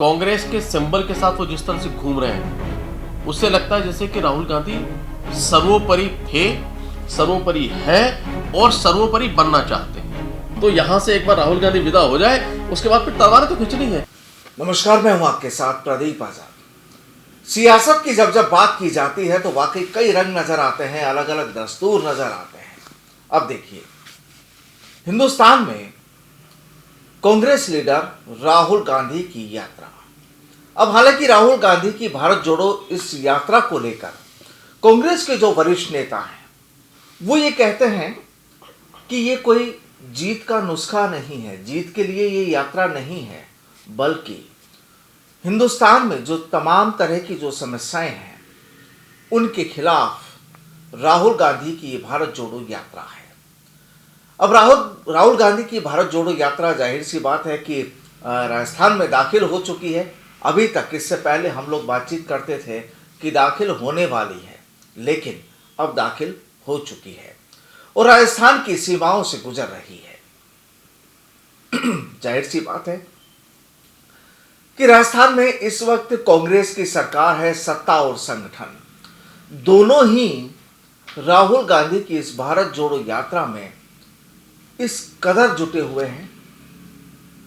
कांग्रेस के सिंबल के साथ वो जिस तरह से घूम रहे हैं उससे लगता है जैसे कि राहुल गांधी सर्वोपरि थे, सर्वोपरि है और सर्वोपरि बनना चाहते हैं। तो यहां से एक बार राहुल गांधी विदा हो जाए, उसके बाद फिर तलवारें तो खींचनी है। नमस्कार, मैं हूं आपके साथ प्रदीप आजाद। सियासत की जब बात की जाती है तो वाकई कई रंग नजर आते हैं, अलग अलग दस्तूर नजर आते हैं। अब देखिए, हिंदुस्तान में कांग्रेस लीडर राहुल गांधी की यात्रा। अब हालांकि राहुल गांधी की भारत जोड़ो इस यात्रा को लेकर कांग्रेस के जो वरिष्ठ नेता हैं वो ये कहते हैं कि ये कोई जीत का नुस्खा नहीं है, जीत के लिए ये यात्रा नहीं है, बल्कि हिंदुस्तान में जो तमाम तरह की जो समस्याएं हैं उनके खिलाफ राहुल गांधी की ये भारत जोड़ो यात्रा है। अब राहुल गांधी की भारत जोड़ो यात्रा जाहिर सी बात है कि राजस्थान में दाखिल हो चुकी है। अभी तक इससे पहले हम लोग बातचीत करते थे कि दाखिल होने वाली है, लेकिन अब दाखिल हो चुकी है और राजस्थान की सीमाओं से गुजर रही है। जाहिर सी बात है कि राजस्थान में इस वक्त कांग्रेस की सरकार है, सत्ता और संगठन दोनों ही राहुल गांधी की इस भारत जोड़ो यात्रा में इस कदर जुटे हुए हैं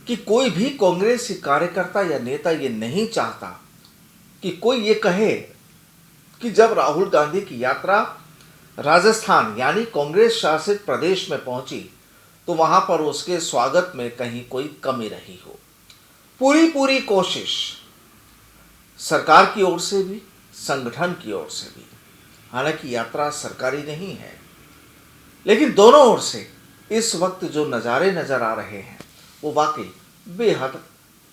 कि कोई भी कांग्रेसी कार्यकर्ता या नेता ये नहीं चाहता कि कोई ये कहे कि जब राहुल गांधी की यात्रा राजस्थान यानी कांग्रेस शासित प्रदेश में पहुंची तो वहां पर उसके स्वागत में कहीं कोई कमी रही हो। पूरी कोशिश सरकार की ओर से भी, संगठन की ओर से भी, हालांकि यात्रा सरकारी नहीं है, लेकिन दोनों ओर से इस वक्त जो नज़ारे नज़र आ रहे हैं वो वाकई बेहद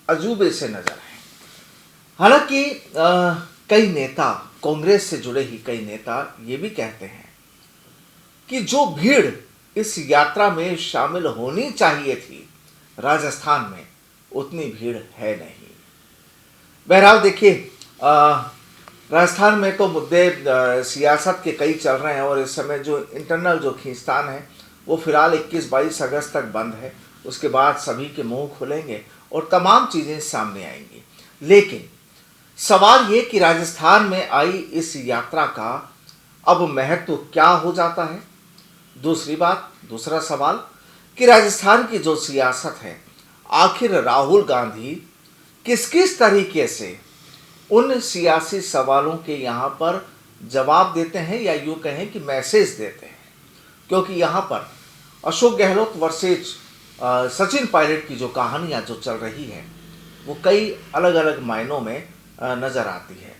अजूबे से नज़र हैं। हालांकि कई नेता, कांग्रेस से जुड़े ही कई नेता ये भी कहते हैं कि जो भीड़ इस यात्रा में शामिल होनी चाहिए थी राजस्थान में, उतनी भीड़ है नहीं। बहरहाल देखिए, राजस्थान में तो मुद्दे सियासत के कई चल रहे हैं और इस समय जो इंटरनल जो खींचतान है वो फिलहाल 21-22 अगस्त तक बंद है। उसके बाद सभी के मुंह खुलेंगे और तमाम चीज़ें सामने आएंगी। लेकिन सवाल ये कि राजस्थान में आई इस यात्रा का अब महत्व क्या हो जाता है। दूसरा सवाल कि राजस्थान की जो सियासत है, आखिर राहुल गांधी किस तरीके से उन सियासी सवालों के यहाँ पर जवाब देते हैं या यूँ कहें कि मैसेज देते हैं। क्योंकि यहाँ पर अशोक गहलोत वर्सेज सचिन पायलट की जो कहानियाँ जो चल रही है वो कई अलग अलग मायनों में नज़र आती है।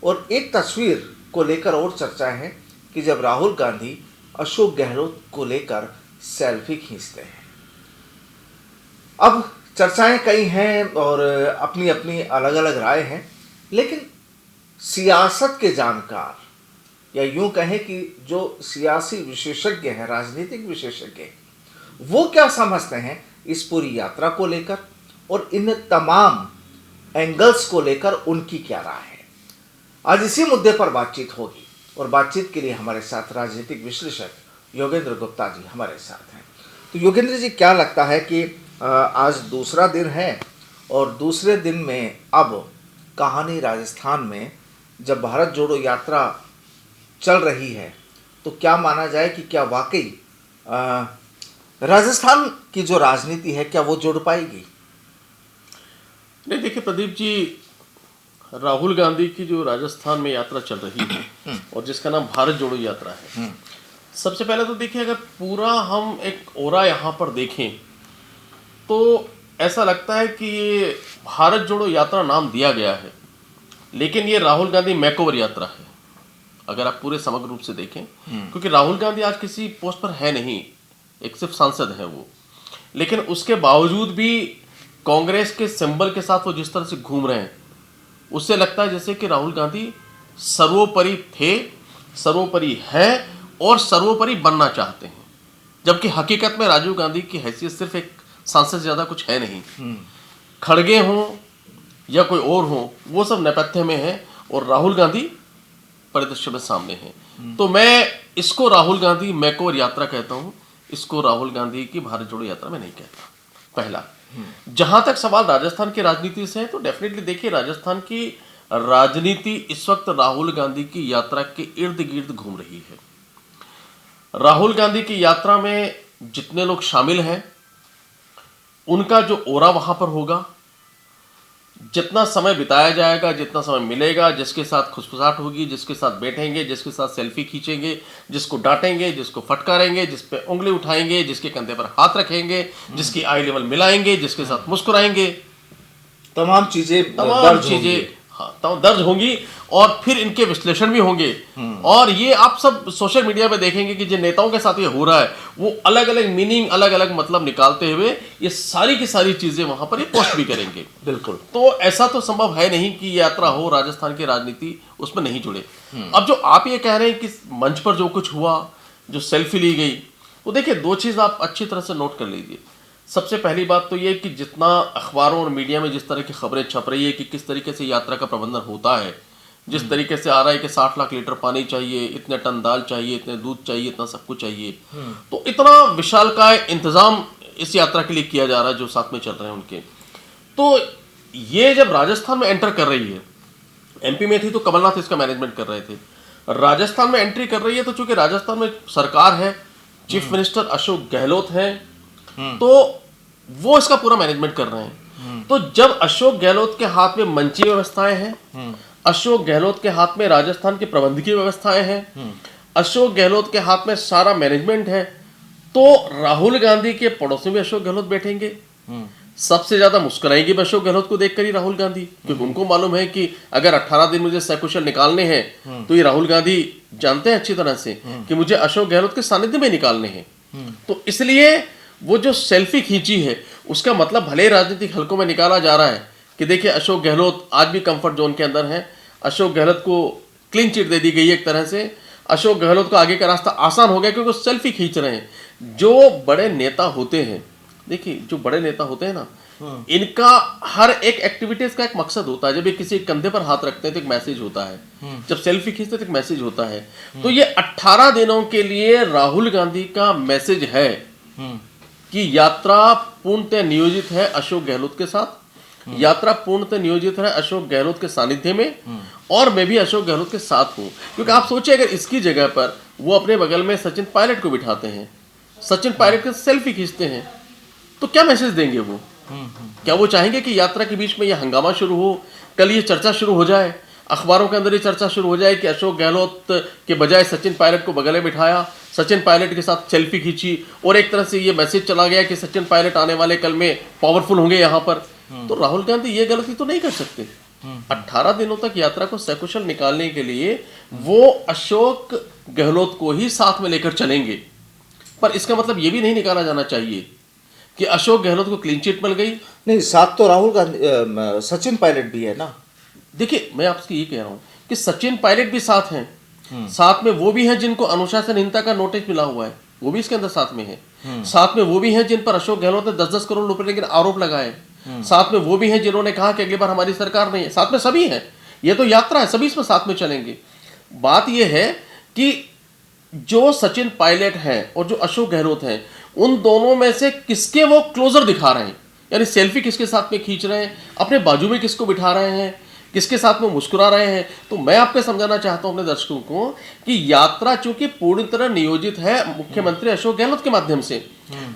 और एक तस्वीर को लेकर और चर्चा है कि जब राहुल गांधी अशोक गहलोत को लेकर सेल्फी खींचते हैं। अब चर्चाएं कई हैं और अपनी अपनी अलग अलग राय हैं, लेकिन सियासत के जानकार या यूं कहें कि जो सियासी विशेषज्ञ हैं, राजनीतिक विशेषज्ञ, वो क्या समझते हैं इस पूरी यात्रा को लेकर और इन तमाम एंगल्स को लेकर उनकी क्या राय है। आज इसी मुद्दे पर बातचीत होगी और बातचीत के लिए हमारे साथ राजनीतिक विश्लेषक योगेंद्र गुप्ता जी हमारे साथ हैं। तो योगेंद्र जी, क्या लगता है कि आज दूसरा दिन है और दूसरे दिन में अब कहानी राजस्थान में जब भारत जोड़ो यात्रा चल रही है तो क्या माना जाए कि क्या वाकई राजस्थान की जो राजनीति है क्या वो जुड़ पाएगी? नहीं, देखिए प्रदीप जी, राहुल गांधी की जो राजस्थान में यात्रा चल रही है और जिसका नाम भारत जोड़ो यात्रा है, सबसे पहले तो देखिए, अगर पूरा हम एक ओरा यहाँ पर देखें तो ऐसा लगता है कि ये भारत जोड़ो यात्रा नाम दिया गया है, लेकिन ये राहुल गांधी मैकओवर यात्रा है अगर आप पूरे समग्र रूप से देखें। क्योंकि राहुल गांधी आज किसी पोस्ट पर है नहीं, एक सिर्फ सांसद है वो, लेकिन उसके बावजूद भी कांग्रेस के सिंबल के साथ वो जिस तरह से घूम रहे हैं उससे लगता है जैसे कि राहुल गांधी सर्वोपरि थे, सर्वोपरि है और सर्वोपरि बनना चाहते हैं। जबकि हकीकत में राजीव गांधी की हैसियत सिर्फ एक सांसद से ज़्यादा कुछ है नहीं। खड़गे हों या कोई और हो, वो सब नेपथ्य में है और राहुल गांधी परिदृश्य में सामने है। तो मैं इसको राहुल गांधी मैकओवर यात्रा कहता हूँ, इसको राहुल गांधी की भारत जोड़ो यात्रा में नहीं कहता। पहला। जहां तक सवाल राजस्थान की राजनीति से है तो डेफिनेटली देखिए राजस्थान की राजनीति इस वक्त राहुल गांधी की यात्रा के इर्द गिर्द घूम रही है। राहुल गांधी की यात्रा में जितने लोग शामिल हैं उनका जो ओरा वहां पर होगा, जितना समय बिताया जाएगा, जितना समय मिलेगा, जिसके साथ खुसफुसाहट होगी, जिसके साथ बैठेंगे, जिसके साथ सेल्फी खींचेंगे, जिसको डांटेंगे, जिसको फटकारेंगे, जिस पे उंगली उठाएंगे, जिसके कंधे पर हाथ रखेंगे, जिसकी आई लेवल मिलाएंगे, जिसके साथ मुस्कुराएंगे, तमाम चीजें दर्ज होंगी और फिर इनके विश्लेषण भी होंगे। और ये आप सब सोशल मीडिया पे देखेंगे कि जिन नेताओं के साथ ये हो रहा है वो अलग अलग मीनिंग, अलग अलग मतलब निकालते हुए ये सारी की सारी चीजें वहां पर ये पोस्ट भी करेंगे। बिल्कुल। तो ऐसा तो संभव है नहीं कि यात्रा हो, राजस्थान की राजनीति उसमें नहीं जुड़े। अब जो आप ये कह रहे हैं कि मंच पर जो कुछ हुआ, जो सेल्फी ली गई, तो देखिए दो चीज आप अच्छी तरह से नोट कर लीजिए। सबसे पहली बात तो ये कि जितना अखबारों और मीडिया में जिस तरह की खबरें छप रही है कि किस तरीके से यात्रा का प्रबंधन होता है, जिस तरीके से आ रहा है कि 60 लाख लीटर पानी चाहिए, इतने टन दाल चाहिए, इतने दूध चाहिए, इतना सब कुछ चाहिए, तो इतना विशालकाय इंतजाम इस यात्रा के लिए किया जा रहा है जो साथ में चल रहे हैं उनके। तो ये जब राजस्थान में एंटर कर रही है, एमपी में थी तो कमलनाथ इसका मैनेजमेंट कर रहे थे, राजस्थान में एंट्री कर रही है तो चूंकि राजस्थान में सरकार है, चीफ मिनिस्टर अशोक गहलोत हैं, तो वो इसका पूरा मैनेजमेंट कर रहे हैं। तो जब अशोक गहलोत के हाथ में मंची व्यवस्थाएं हैं, अशोक गहलोत के हाथ में राजस्थान की प्रबंधकीय व्यवस्थाएं हैं, अशोक गहलोत के हाथ में सारा मैनेजमेंट है, तो राहुल गांधी के पड़ोस में भी अशोक गहलोत बैठेंगे। सबसे ज्यादा मुस्कुराएंगे अशोक गहलोत को देखकर ही राहुल गांधी, क्योंकि उनको मालूम है कि अगर 18 दिन मुझे सकुशल निकालने हैं तो ये राहुल गांधी जानते हैं अच्छी तरह से कि मुझे अशोक गहलोत के सानिध्य में निकालने हैं। तो इसलिए वो जो सेल्फी खींची है उसका मतलब भले राजनीतिक हलकों में निकाला जा रहा है कि देखिए अशोक गहलोत आज भी कंफर्ट जोन के अंदर है, अशोक गहलोत को क्लीन चिट दे दी गई है एक तरह से, अशोक गहलोत को आगे का रास्ता आसान हो गया क्योंकि वो सेल्फी खींच रहे हैं। जो बड़े नेता होते हैं, देखिए जो बड़े नेता होते हैं ना, इनका हर एक एक्टिविटीज का एक मकसद होता है। जब ये किसी कंधे पर हाथ रखते हैं तो एक मैसेज होता है, जब सेल्फी खींचते हैं तो एक मैसेज होता है। तो ये 18 दिनों के लिए राहुल गांधी का मैसेज है कि यात्रा पूर्णतः नियोजित है अशोक गहलोत के साथ, यात्रा पूर्णतः नियोजित है अशोक गहलोत के सानिध्य में, और मैं भी अशोक गहलोत के साथ हूं। क्योंकि आप सोचिए अगर इसकी जगह पर वो अपने बगल में सचिन पायलट को बिठाते हैं, सचिन पायलट के सेल्फी खींचते हैं, तो क्या मैसेज देंगे वो? क्या वो चाहेंगे कि यात्रा के बीच में ये हंगामा शुरू हो, कल ये चर्चा शुरू हो जाए, अखबारों के अंदर ये चर्चा शुरू हो जाए कि अशोक गहलोत के बजाय सचिन पायलट को बगल में बिठाया, सचिन पायलट के साथ सेल्फी खींची, और एक तरह से ये मैसेज चला गया कि सचिन पायलट आने वाले कल में पावरफुल होंगे यहाँ पर। तो राहुल गांधी ये गलती तो नहीं कर सकते। 18 दिनों तक यात्रा को सकुशल निकालने के लिए वो अशोक गहलोत को ही साथ में लेकर चलेंगे, पर इसका मतलब ये भी नहीं निकाला जाना चाहिए कि अशोक गहलोत को क्लीन चिट मिल गई। नहीं, साथ तो राहुल गांधी सचिन पायलट भी है ना। देखिए मैं आपसे ये कह रहा हूं कि सचिन पायलट भी साथ हैं, साथ में वो भी हैं जिनको अनुशासनहीनता का नोटिस मिला हुआ है, वो भी इसके अंदर साथ में है। साथ में वो भी हैं जिन पर अशोक गहलोत ने 10-10 करोड़ रुपए के आरोप लगाए। साथ में वो भी हैं जिन्होंने कहा कि अगली बार हमारी सरकार नहीं है। साथ में सभी हैं, ये तो यात्रा है, सभी इसमें साथ में चलेंगे। बात ये है कि जो सचिन पायलट हैं और जो अशोक गहलोत हैं, उन दोनों में से किसके वो क्लोजर दिखा रहे हैं, यानी सेल्फी किसके साथ में खींच रहे हैं, अपने बाजू में किसको बिठा रहे हैं, किसके साथ में मुस्कुरा रहे हैं। तो मैं आपको समझाना चाहता हूं अपने दर्शकों को कि यात्रा चूंकि पूरी तरह नियोजित है मुख्यमंत्री अशोक गहलोत के माध्यम से,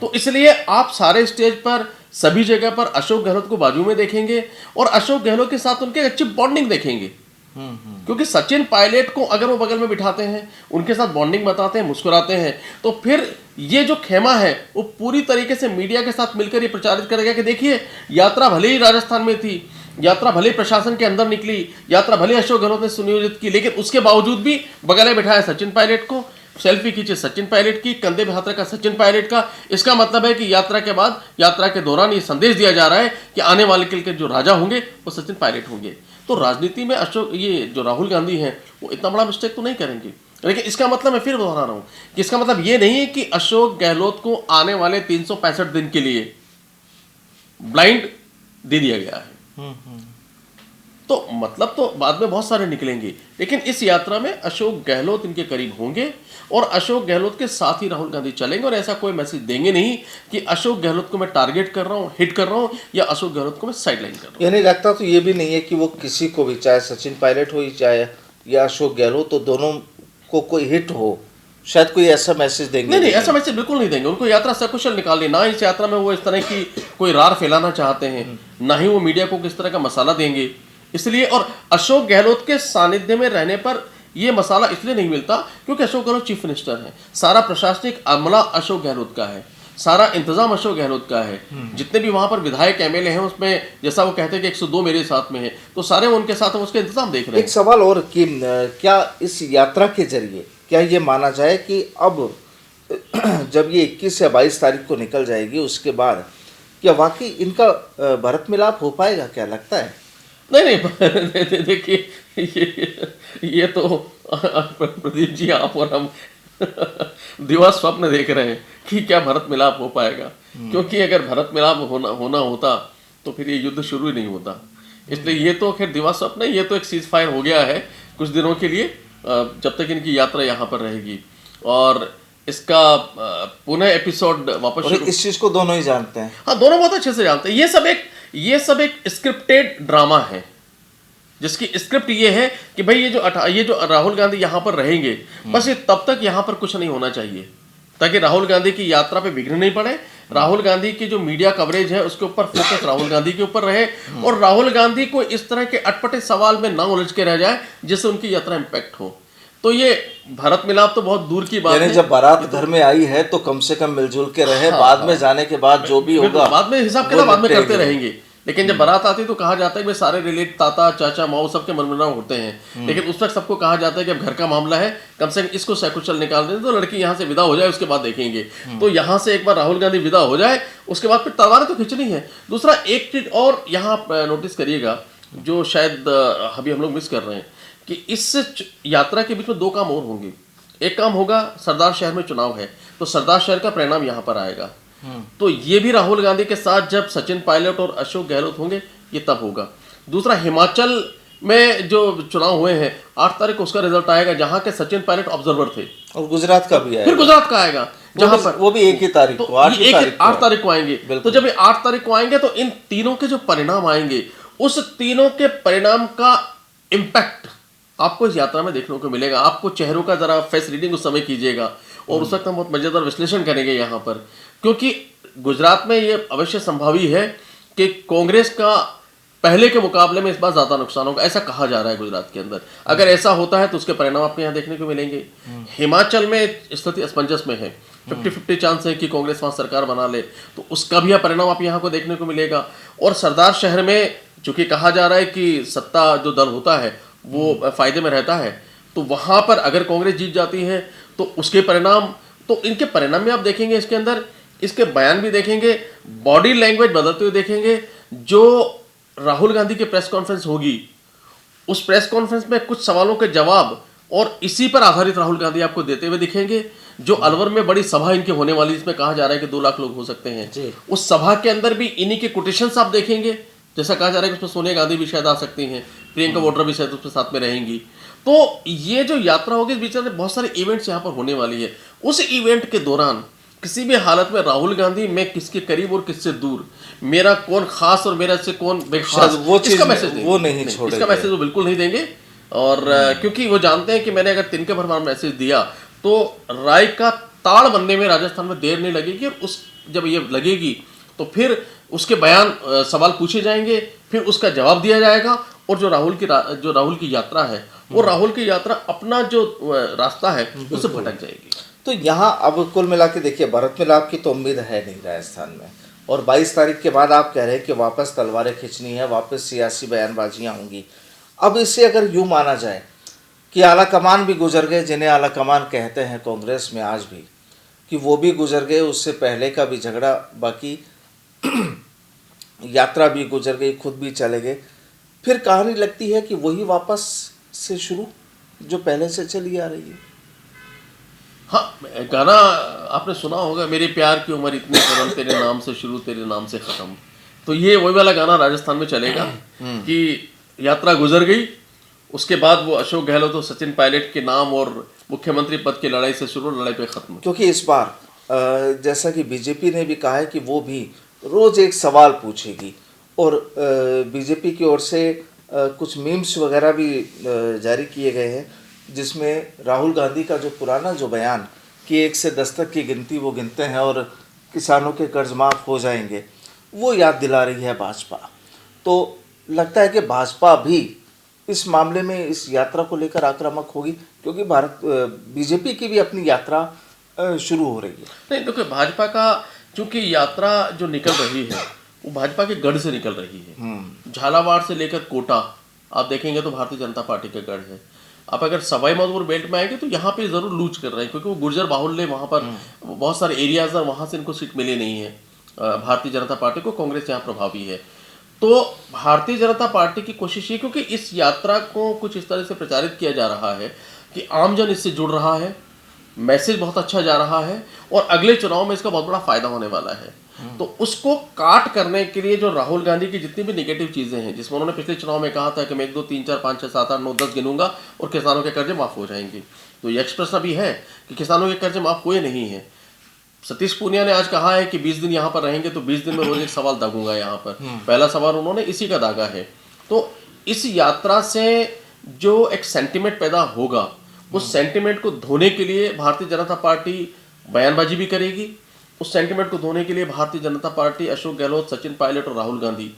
तो इसलिए आप सारे स्टेज पर सभी जगह पर अशोक गहलोत को बाजू में देखेंगे और अशोक गहलोत के साथ उनके अच्छी बॉन्डिंग देखेंगे। क्योंकि सचिन पायलट को अगर वो बगल में बिठाते हैं, उनके साथ बॉन्डिंग बताते हैं, मुस्कुराते हैं, तो फिर ये जो खेमा है वो पूरी तरीके से मीडिया के साथ मिलकर ये प्रचारित करेगा कि देखिए यात्रा भले ही राजस्थान में थी, यात्रा भले प्रशासन के अंदर निकली, यात्रा भले अशोक गहलोत ने सुनियोजित की, लेकिन उसके बावजूद भी बगल में बिठाया सचिन पायलट को, सेल्फी खींचे सचिन पायलट की, कंधे पे हाथ रखा सचिन पायलट का। इसका मतलब है कि यात्रा के बाद, यात्रा के दौरान ये संदेश दिया जा रहा है कि आने वाले कल के जो राजा होंगे वो सचिन पायलट होंगे। तो राजनीति में अशोक, ये जो राहुल गांधी हैं, वो इतना बड़ा मिस्टेक तो नहीं करेंगे। लेकिन इसका मतलब मैं फिर दोहरा रहा हूं कि इसका मतलब ये नहीं है कि अशोक गहलोत को आने वाले 365 दिन के लिए ब्लाइंड दे दिया गया है। तो मतलब तो बाद में बहुत सारे निकलेंगे, लेकिन इस यात्रा में अशोक गहलोत इनके करीब होंगे और अशोक गहलोत के साथ ही राहुल गांधी चलेंगे और ऐसा कोई मैसेज देंगे नहीं कि अशोक गहलोत को मैं टारगेट कर रहा हूँ, हिट कर रहा हूँ, या अशोक गहलोत को मैं साइडलाइन कर रहा हूँ। यानी लगता तो ये भी नहीं है कि वो किसी को भी, चाहे सचिन पायलट हो चाहे या अशोक गहलोत, तो दोनों को कोई हिट हो, शायद कोई ऐसा मैसेज देंगे नहीं, ऐसा मैसेज बिल्कुल नहीं देंगे। उनको यात्रा सकुशल निकालनी, ना इस यात्रा में वो इस तरह की कोई रार फैलाना चाहते हैं, ना ही वो मीडिया को किस तरह का मसाला देंगे। इसलिए, और अशोक गहलोत के सानिध्य में रहने पर ये मसाला इसलिए नहीं मिलता क्योंकि अशोक गहलोत चीफ मिनिस्टर है, सारा प्रशासनिक अमला अशोक गहलोत का है, सारा इंतजाम अशोक गहलोत का है। जितने भी वहां पर विधायक एमएलए हैं उसमें जैसा वो कहते हैं कि 102 मेरे साथ में है, तो सारे उनके साथ हम उसके इंतजाम देख रहे हैं। एक सवाल और कि क्या इस यात्रा के जरिए क्या ये माना जाए कि अब जब ये 21 या 22 तारीख को निकल जाएगी, उसके बाद क्या वाकई इनका भरत मिलाप हो पाएगा, क्या लगता है? नहीं, देखिए ये तो प्रदीप जी, आप और हम दिवा स्वप्न देख रहे हैं कि क्या भरत मिलाप हो पाएगा, क्योंकि अगर भरत मिलाप होना होता तो फिर ये युद्ध शुरू ही नहीं होता। इसलिए ये तो खैर दिवा स्वप्न है, ये तो एक सीज फायर हो गया है कुछ दिनों के लिए, जब तक इनकी यात्रा यहाँ पर रहेगी, और इसका पुनः एपिसोड वापस और इस चीज को दोनों ही जानते हैं। हाँ, दोनों बहुत अच्छे से जानते हैं। ये सब एक स्क्रिप्टेड ड्रामा है, जिसकी स्क्रिप्ट ये है कि भाई ये जो राहुल गांधी यहाँ पर रहेंगे, बस ये तब तक यहाँ पर कुछ नहीं होना चाहिए ताकि राहुल गांधी की यात्रा पे विघ्न नहीं पड़े, राहुल गांधी की जो मीडिया कवरेज है उसके ऊपर फोकस राहुल गांधी के ऊपर रहे, और राहुल गांधी को इस तरह के अटपटे सवाल में ना उलझ के रह जाए जिससे उनकी यात्रा इंपैक्ट हो। तो ये भारत मिलाप तो बहुत दूर की बात है। जब बारात घर में आई है तो कम से कम मिलजुल के रहे, बाद में जाने के बाद जो भी होगा बाद में हिसाब किताब बाद में करते रहेंगे, लेकिन जब बारात आती है तो कहा जाता है कि सारे रिलेट, ताता चाचा माओ सबके मनमुटाव होते हैं, लेकिन उस वक्त सबको कहा जाता है कि अब घर का मामला है, कम से कम इसको सकुशल निकाल दें तो लड़की यहाँ से विदा हो जाए, उसके बाद देखेंगे। तो यहाँ से एक बार राहुल गांधी विदा हो जाए, उसके बाद फिर तलवारें तो खींचनी है। दूसरा एक चीज और यहाँ नोटिस करिएगा जो शायद अभी हम लोग मिस कर रहे हैं, कि इस यात्रा के बीच में दो काम और होंगे। एक काम होगा, सरदार शहर में चुनाव है तो सरदार शहर का परिणाम यहाँ पर आएगा, तो ये भी राहुल गांधी के साथ जब सचिन पायलट और अशोक गहलोत होंगे ये तब होगा। दूसरा, हिमाचल में जो चुनाव हुए हैं 8 तारीख को उसका रिजल्ट आएगा, जहां के सचिन पायलट ऑब्जर्वर थे, और गुजरात का भी आएगा, फिर गुजरात का आएगा जहां पर वो भी एक ही तारीख को, 8 तारीख को आएंगे। तो जब ये 8 तारीख को आएंगे तो इन तीनों के जो परिणाम आएंगे, उस तीनों के परिणाम का इम्पैक्ट आपको इस यात्रा में देखने को मिलेगा। आपको चेहरों का जरा फेस रीडिंग उस समय कीजिएगा, और उस वक्त हम बहुत मजेदार विश्लेषण करेंगे यहाँ पर, क्योंकि गुजरात में ये अवश्य संभावी है कि कांग्रेस का पहले के मुकाबले में इस बार ज्यादा नुकसान होगा, ऐसा कहा जा रहा है गुजरात के अंदर। अगर ऐसा होता है तो उसके परिणाम आपको यहाँ देखने को मिलेंगे। हिमाचल में स्थिति असमंजस में है, 50-50 चांस है कि कांग्रेस वहां सरकार बना ले, तो उसका भी परिणाम आप यहाँ को देखने को मिलेगा। और सरदार शहर में चूंकि कहा जा रहा है कि सत्ता जो दल होता है वो फायदे में रहता है, तो वहां पर अगर कांग्रेस जीत जाती है तो उसके परिणाम, तो इनके परिणाम में आप देखेंगे, इसके अंदर इसके बयान भी देखेंगे, बॉडी लैंग्वेज बदलते हुए देखेंगे। जो राहुल गांधी की प्रेस कॉन्फ्रेंस होगी, उस प्रेस कॉन्फ्रेंस में कुछ सवालों के जवाब और इसी पर आधारित राहुल गांधी आपको देते हुए दिखेंगे। जो अलवर में बड़ी सभा इनकी होने वाली, जिसमें कहा जा रहा है कि 2 लाख लोग हो सकते हैं, उस सभा के अंदर भी इन्हीं के कोटेशंस आप देखेंगे। जैसा कहा जा रहा है कि उसमें सोनिया गांधी भी शायद आ सकती हैं, प्रियंका वाड्रा भी शायद उसके साथ में रहेंगी। तो ये जो यात्रा होगी, इस बीच में बहुत सारे इवेंट्स यहाँ पर होने वाली है। उस इवेंट के दौरान किसी भी हालत में राहुल गांधी मैं किसके करीब और किससे दूर, मेरा कौन खास और मेरा से कौन बेखास, इसका मैसेज वो नहीं छोड़ेंगे, इसका मैसेज वो बिल्कुल नहीं देंगे। और क्योंकि वो जानते हैं कि मैंने अगर तिनके भर मैसेज दिया तो राय का ताड़ बनने में राजस्थान में देर नहीं लगेगी, और उस जब ये लगेगी तो फिर उसके बयान सवाल पूछे जाएंगे, फिर उसका जवाब दिया जाएगा, और जो राहुल की यात्रा है वो राहुल की यात्रा अपना जो रास्ता है उससे भटक जाएगी। तो यहाँ अब कुल मिला के देखिए, भरत मिलाप की तो उम्मीद है नहीं राजस्थान में, और 22 तारीख के बाद आप कह रहे हैं कि वापस तलवारें खींचनी है, वापस सियासी बयानबाजियाँ होंगी। अब इसे अगर यूँ माना जाए कि आला कमान भी गुजर गए, जिन्हें आला कमान कहते हैं कांग्रेस में आज भी, कि वो भी गुजर गए, उससे पहले का भी झगड़ा, बाकी यात्रा भी गुजर गई, खुद भी चले गए, फिर कहानी लगती है कि वही वापस से शुरू जो पहले से चली आ रही है। हाँ, गाना आपने सुना होगा, मेरे प्यार की उम्र इतनी कम, तेरे नाम से शुरू तेरे नाम से खत्म। तो ये वही वाला गाना राजस्थान में चलेगा कि यात्रा गुजर गई, उसके बाद वो अशोक गहलोत और सचिन पायलट के नाम और मुख्यमंत्री पद की लड़ाई से शुरू, लड़ाई पे खत्म। क्योंकि इस बार जैसा कि बीजेपी ने भी कहा है कि वो भी रोज एक सवाल पूछेगी, और बीजेपी की ओर से कुछ मीम्स वगैरह भी जारी किए गए हैं, जिसमें राहुल गांधी का जो पुराना जो बयान कि 1 से 10 तक की गिनती वो गिनते हैं और किसानों के कर्ज माफ हो जाएंगे, वो याद दिला रही है भाजपा। तो लगता है कि भाजपा भी इस मामले में इस यात्रा को लेकर आक्रामक होगी, क्योंकि बीजेपी की भी अपनी यात्रा शुरू हो रही है। नहीं, देखो भाजपा का चूंकि यात्रा जो निकल रही है वो भाजपा के गढ़ से निकल रही है। झालावाड़ से लेकर कोटा आप देखेंगे तो भारतीय जनता पार्टी का गढ़ है। आप अगर सवाई माधोपुर बेल्ट में आएंगे तो यहाँ पे जरूर लूज कर रहे हैं, क्योंकि वो गुर्जर बाहुल्य वहाँ पर बहुत सारे एरियाज और वहाँ से इनको सीट मिली नहीं है भारतीय जनता पार्टी को। कांग्रेस यहाँ प्रभावी है। तो भारतीय जनता पार्टी की कोशिश ये, क्योंकि इस यात्रा को कुछ इस तरह से प्रचारित किया जा रहा है कि आमजन इससे जुड़ रहा है, मैसेज बहुत अच्छा जा रहा है और अगले चुनाव में इसका बहुत बड़ा फायदा होने वाला है। तो उसको काट करने के लिए जो राहुल गांधी की जितनी भी नेगेटिव चीजें हैं, जिसमें उन्होंने पिछले चुनाव में कहा था कि मैं 1 2 3 4 5 6 7 8 9 10 गिनूंगा और किसानों के कर्जे माफ हो जाएंगे, तो ये एक्सप्रेस अभी है कि किसानों के कर्जे माफ हुए नहीं है। सतीश पूनिया ने आज कहा है कि 20 दिन यहाँ पर रहेंगे तो 20 दिन में रोज एक सवाल दागूंगा यहाँ पर। पहला सवाल उन्होंने इसी का दागा है। तो इस यात्रा से जो एक सेंटिमेंट पैदा होगा, उस सेंटिमेंट को धोने के लिए भारतीय जनता पार्टी बयानबाजी भी करेगी। उस सेंटिमेंट को धोने के लिए भारतीय जनता पार्टी अशोक गहलोत, सचिन पायलट और राहुल गांधी,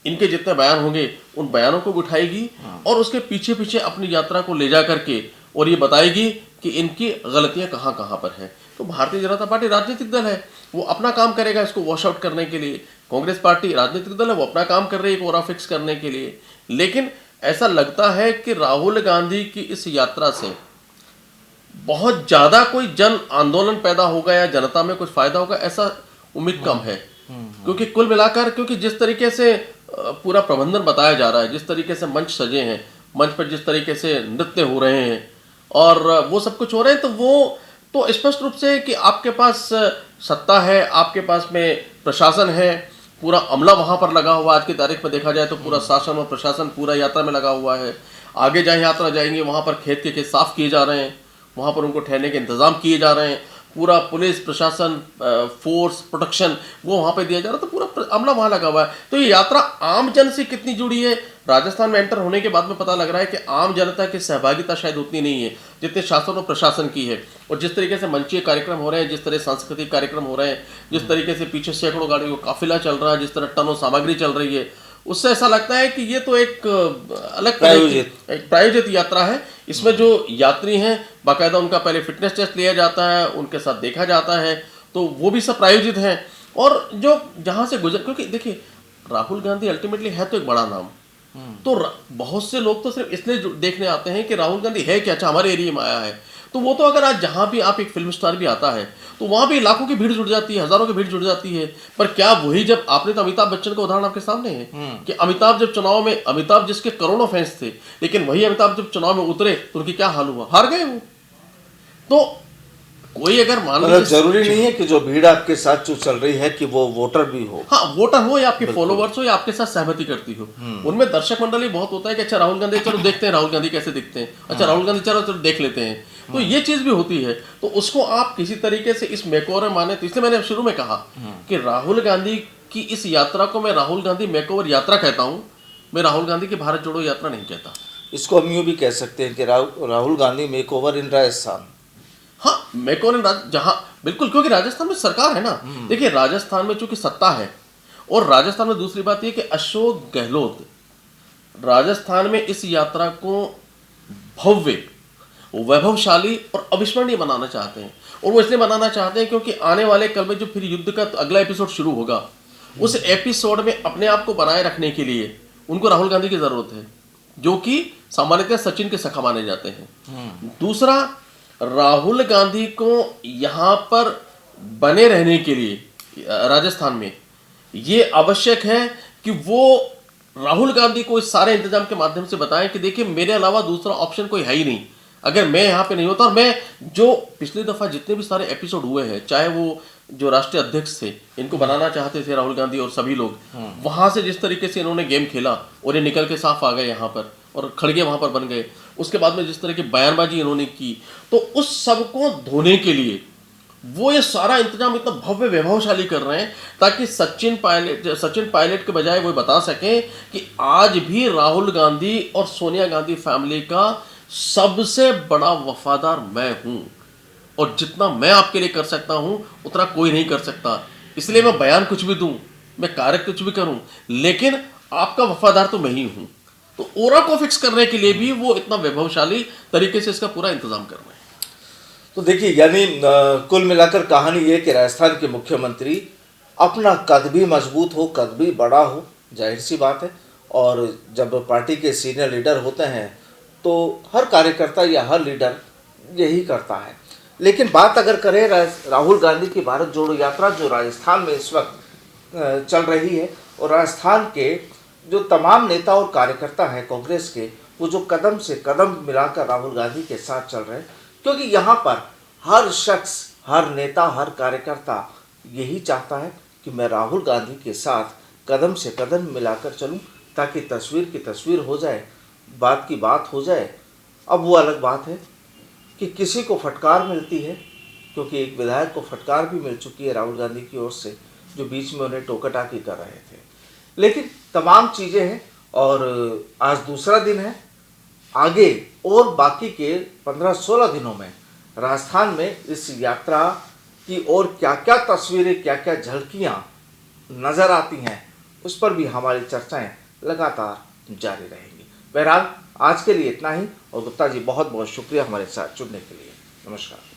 इनके जितने बयान होंगे उन बयानों को उठाएगी और उसके पीछे पीछे अपनी यात्रा को ले जा करके और ये बताएगी कि इनकी गलतियां कहाँ कहाँ पर है। तो भारतीय जनता पार्टी राजनीतिक दल है, वो अपना काम करेगा इसको वॉश आउट करने के लिए। कांग्रेस पार्टी राजनीतिक दल है, वो अपना काम कर रही है कोरा फिक्स करने के लिए। लेकिन ऐसा लगता है कि राहुल गांधी की इस यात्रा से बहुत ज्यादा कोई जन आंदोलन पैदा होगा या जनता में कुछ फायदा होगा, ऐसा उम्मीद कम है। क्योंकि कुल मिलाकर, क्योंकि जिस तरीके से पूरा प्रबंधन बताया जा रहा है, जिस तरीके से मंच सजे हैं, मंच पर जिस तरीके से नृत्य हो रहे हैं और वो सब कुछ हो रहे हैं, तो वो तो स्पष्ट रूप से कि आपके पास सत्ता है, आपके पास में प्रशासन है, पूरा अमला वहां पर लगा हुआ। आज की तारीख में देखा जाए तो पूरा शासन और प्रशासन पूरा यात्रा में लगा हुआ है। आगे जहाँ यात्रा जाएंगे वहां पर खेत के साफ किए जा रहे हैं, वहां पर उनको ठहरने के इंतजाम किए जा रहे हैं, पूरा पुलिस प्रशासन फोर्स प्रोटेक्शन वो वहां पे दिया जा रहा है, तो पूरा अमला वहां लगा हुआ है। तो ये यात्रा आम जन से कितनी जुड़ी है, राजस्थान में एंटर होने के बाद में पता लग रहा है कि आम जनता की सहभागिता शायद उतनी नहीं है जितने शासन और प्रशासन की है। और जिस तरीके से मंचीय कार्यक्रम हो रहे हैं, जिस तरह सांस्कृतिक कार्यक्रम हो रहे हैं, जिस तरीके से पीछे सैकड़ों गाड़ियों का काफिला चल रहा है, जिस तरह टनों सामग्री चल रही है, उससे ऐसा लगता है कि ये तो एक अलग प्रायोजित यात्रा है। इसमें जो यात्री हैं बाकायदा उनका पहले फिटनेस टेस्ट लिया जाता है, उनके साथ देखा जाता है, तो वो भी सब प्रायोजित हैं। और जो जहां से गुजर, क्योंकि देखिए राहुल गांधी अल्टीमेटली है तो एक बड़ा नाम, तो बहुत से लोग तो सिर्फ इसलिए देखने आते हैं कि राहुल गांधी है क्या, अच्छा हमारे एरिया में आया है। तो वो तो अगर आज जहां भी आप एक फिल्म स्टार भी आता है तो वहां भी लाखों की भीड़ जुड़ जाती है, हजारों की भीड़ जुड़ जाती है। पर क्या वही, जब आपने तो अमिताभ बच्चन का उदाहरण आपके सामने है कि अमिताभ जब चुनाव में, अमिताभ जिसके करोड़ों फैंस थे, लेकिन वही अमिताभ जब चुनाव में उतरे तो उनकी क्या हाल हुआ, हार गए वो। तो कोई अगर मान लीजिए, जरूरी नहीं है कि जो भीड़ आपके साथ जो चल रही है कि वो वोटर भी हो, हाँ वोटर हो या आपके फॉलोवर्स हो या आपके साथ सहमति करती हो, उनमें दर्शक मंडली बहुत होता है कि अच्छा राहुल गांधी, चलो देखते हैं राहुल गांधी कैसे दिखते हैं, अच्छा राहुल गांधी चलो चलो देख लेते हैं। तो ये चीज भी होती है। तो उसको आप किसी तरीके से इस मेकओवर माने, तो इसलिए मैंने शुरू में कहा कि राहुल गांधी की इस यात्रा को मैं राहुल गांधी मेकओवर यात्रा कहता हूं, मैं राहुल गांधी की भारत जोड़ो यात्रा नहीं कहता। इसको हम यूं भी कह सकते हैं कि राहुल गांधी मेकओवर इन राजस्थान। हाँ, मेकओवर जहां बिल्कुल, क्योंकि राजस्थान में सरकार है ना। देखिए राजस्थान में चूंकि सत्ता है, और राजस्थान में दूसरी बात यह कि अशोक गहलोत राजस्थान में इस यात्रा को भव्य, वैभवशाली और अविस्मरणीय बनाना चाहते हैं। और वो इसलिए बनाना चाहते हैं क्योंकि आने वाले कल में जो फिर युद्ध का अगला एपिसोड शुरू होगा, उस एपिसोड में अपने आप को बनाए रखने के लिए उनको राहुल गांधी की जरूरत है, जो कि सामान्यतः सचिन के सखा माने जाते हैं। दूसरा, राहुल गांधी को यहां पर बने रहने के लिए राजस्थान में ये आवश्यक है कि वो राहुल गांधी को इस सारे इंतजाम के माध्यम से बताएं कि देखिए मेरे अलावा दूसरा ऑप्शन कोई है ही नहीं। अगर मैं यहाँ पे नहीं होता, और मैं जो पिछली दफा जितने भी सारे एपिसोड हुए हैं, चाहे वो जो राष्ट्रीय अध्यक्ष थे, इनको बनाना चाहते थे राहुल गांधी और सभी लोग, वहां से जिस तरीके से इन्होंने गेम खेला और ये निकल के साफ आ गए यहाँ पर और खड़गे वहां पर बन गए, उसके बाद में जिस तरह की बयानबाजी इन्होंने की, तो उस सबको धोने के लिए वो ये सारा इंतजाम इतना भव्य वैभवशाली कर रहे हैं ताकि सचिन पायलट के बजाय वो बता सकें कि आज भी राहुल गांधी और सोनिया गांधी फैमिली का सबसे बड़ा वफादार मैं हूं और जितना मैं आपके लिए कर सकता हूं उतना कोई नहीं कर सकता। इसलिए मैं बयान कुछ भी दूं, मैं कार्य कुछ भी करूं, लेकिन आपका वफादार तो मैं ही हूं। तो ओरा को फिक्स करने के लिए भी वो इतना वैभवशाली तरीके से इसका पूरा इंतजाम कर रहे हैं। तो देखिए, यानी कुल मिलाकर कहानी ये कि राजस्थान के मुख्यमंत्री अपना कद भी मजबूत हो, कद भी बड़ा हो, जाहिर सी बात है। और जब पार्टी के सीनियर लीडर होते हैं तो हर कार्यकर्ता या हर लीडर यही करता है। लेकिन बात अगर करें राहुल गांधी की भारत जोड़ो यात्रा जो राजस्थान में इस वक्त चल रही है, और राजस्थान के जो तमाम नेता और कार्यकर्ता हैं कांग्रेस के, वो जो कदम से कदम मिलाकर राहुल गांधी के साथ चल रहे हैं, क्योंकि यहाँ पर हर शख्स, हर नेता, हर कार्यकर्ता यही चाहता है कि मैं राहुल गांधी के साथ कदम से कदम मिलाकर चलूं ताकि तस्वीर की तस्वीर हो जाए, बात की बात हो जाए। अब वो अलग बात है कि किसी को फटकार मिलती है, क्योंकि एक विधायक को फटकार भी मिल चुकी है राहुल गांधी की ओर से, जो बीच में उन्हें टोकाटाकी कर रहे थे। लेकिन तमाम चीज़ें हैं और आज दूसरा दिन है। आगे और बाकी के 15-16 दिनों में राजस्थान में इस यात्रा की और क्या क्या तस्वीरें, क्या क्या झलकियाँ नज़र आती हैं, उस पर भी हमारी चर्चाएं लगातार जारी रहेंगी। बहरहाल आज के लिए इतना ही, और गुप्ता जी बहुत बहुत शुक्रिया हमारे साथ जुड़ने के लिए। नमस्कार।